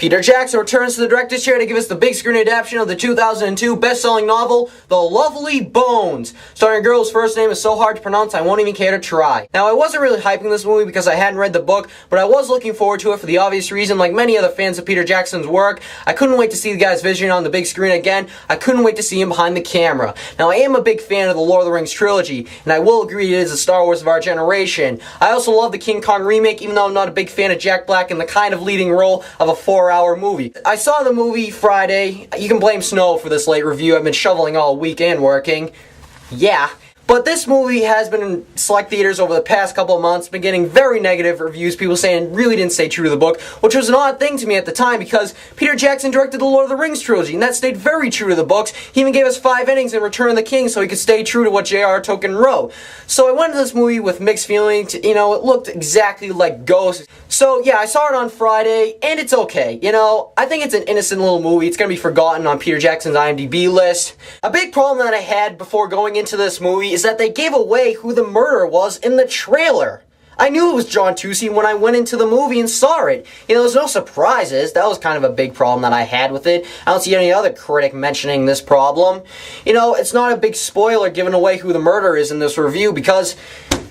Peter Jackson returns to the director's chair to give us the big screen adaptation of the 2002 best-selling novel, The Lovely Bones. Starring a girl whose first name is so hard to pronounce I won't even care to try. Now, I wasn't really hyping this movie because I hadn't read the book, but I was looking forward to it for the obvious reason, like many other fans of Peter Jackson's work. I couldn't wait to see the guy's vision on the big screen again. I couldn't wait to see him behind the camera. Now, I am a big fan of the Lord of the Rings trilogy, and I will agree it is the Star Wars of our generation. I also love the King Kong remake, even though I'm not a big fan of Jack Black in the kind of leading role of a 4-hour movie. I saw the movie Friday. You can blame Snow for this late review. I've been shoveling all week and working. Yeah. But this movie has been in select theaters over the past couple of months, been getting very negative reviews, people saying it really didn't stay true to the book, which was an odd thing to me at the time because Peter Jackson directed the Lord of the Rings trilogy, and that stayed very true to the books. He even gave us 5 endings in Return of the King so he could stay true to what J.R.R. Tolkien wrote. So I went into this movie with mixed feelings. It looked exactly like Ghost. So yeah, I saw it on Friday, and it's okay. I think it's an innocent little movie. It's going to be forgotten on Peter Jackson's IMDb list. A big problem that I had before going into this movie is that they gave away who the murderer was in the trailer. I knew it was John Tusey when I went into the movie and saw it. There's no surprises. That was kind of a big problem that I had with it. I don't see any other critic mentioning this problem. It's not a big spoiler giving away who the murderer is in this review because,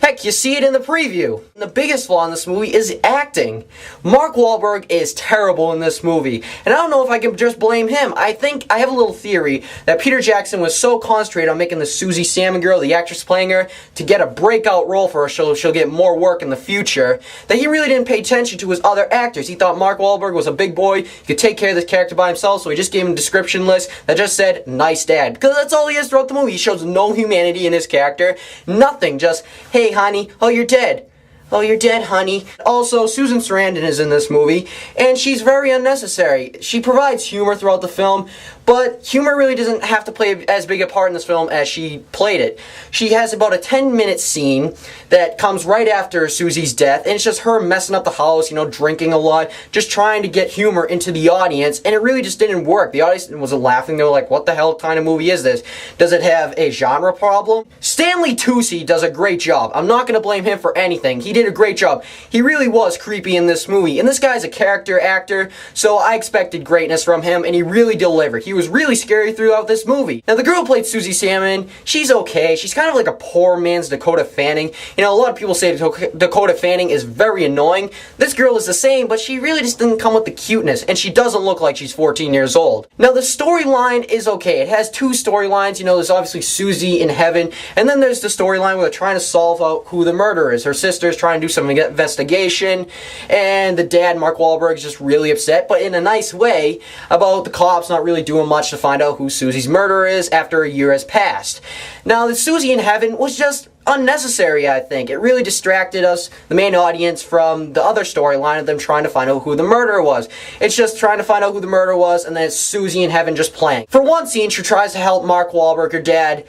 heck, you see it in the preview. The biggest flaw in this movie is acting. Mark Wahlberg is terrible in this movie, and I don't know if I can just blame him. I think I have a little theory that Peter Jackson was so concentrated on making the Susie Salmon girl, the actress playing her, to get a breakout role for her so she'll get more work in the future, that he really didn't pay attention to his other actors. He thought Mark Wahlberg was a big boy, he could take care of this character by himself, so he just gave him a description list that just said, nice dad. Because that's all he is throughout the movie. He shows no humanity in his character. Nothing. Just, hey, honey, oh, you're dead. Oh, you're dead, honey. Also, Susan Sarandon is in this movie, and she's very unnecessary. She provides humor throughout the film, but humor really doesn't have to play as big a part in this film as she played it. She has about a 10-minute scene that comes right after Susie's death, and it's just her messing up the house, drinking a lot, just trying to get humor into the audience, and it really just didn't work. The audience wasn't laughing. They were like, what the hell kind of movie is this? Does it have a genre problem? Stanley Tucci does a great job. I'm not going to blame him for anything. He did a great job. He really was creepy in this movie, and this guy's a character actor, so I expected greatness from him, and he really delivered. He was really scary throughout this movie. Now, the girl who played Susie Salmon, she's okay. She's kind of like a poor man's Dakota Fanning. A lot of people say Dakota Fanning is very annoying. This girl is the same, but she really just didn't come with the cuteness, and she doesn't look like she's 14 years old. Now, the storyline is okay. It has 2 storylines. There's obviously Susie in heaven, and then there's the storyline where they're trying to solve out who the murderer is. Her sister's trying to do some investigation, and the dad, Mark Wahlberg, is just really upset, but in a nice way, about the cops not really doing much to find out who Susie's murderer is after a year has passed. Now, the Susie in heaven was just unnecessary, I think. It really distracted us, the main audience, from the other storyline of them trying to find out who the murderer was. It's just trying to find out who the murderer was, and then it's Susie in heaven just playing. For one scene, she tries to help Mark Wahlberg, her dad,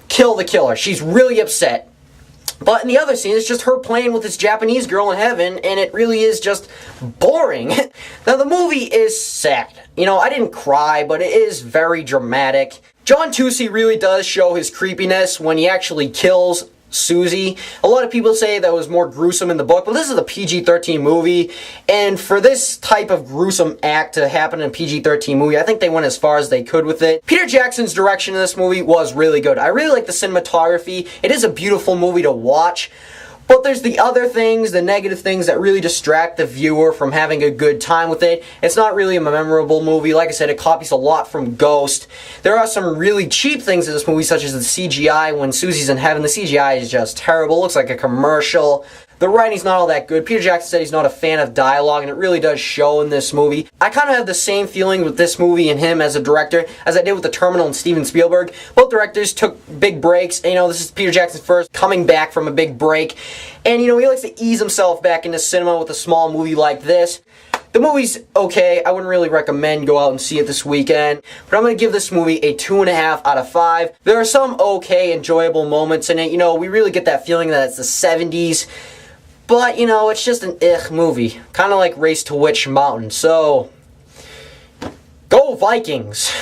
kill the killer. She's really upset. But in the other scene, it's just her playing with this Japanese girl in heaven, and it really is just boring. Now, the movie is sad. I didn't cry, but it is very dramatic. John Tusey really does show his creepiness when he actually kills Susie. A lot of people say that was more gruesome in the book, but this is a PG-13 movie, and for this type of gruesome act to happen in a PG-13 movie, I think they went as far as they could with it. Peter Jackson's direction in this movie was really good. I really like the cinematography. It is a beautiful movie to watch. But there's the other things, the negative things that really distract the viewer from having a good time with it. It's not really a memorable movie. Like I said, it copies a lot from Ghost. There are some really cheap things in this movie, such as the CGI when Susie's in heaven. The CGI is just terrible. It looks like a commercial. The writing's not all that good. Peter Jackson said he's not a fan of dialogue, and it really does show in this movie. I kind of have the same feeling with this movie and him as a director as I did with The Terminal and Steven Spielberg. Both directors took big breaks. This is Peter Jackson's first coming back from a big break. And, he likes to ease himself back into cinema with a small movie like this. The movie's okay. I wouldn't really recommend go out and see it this weekend, but I'm going to give this movie a 2.5 out of 5. There are some okay, enjoyable moments in it. We really get that feeling that it's the 70s. But, it's just an movie. Kind of like Race to Witch Mountain. So, go Vikings!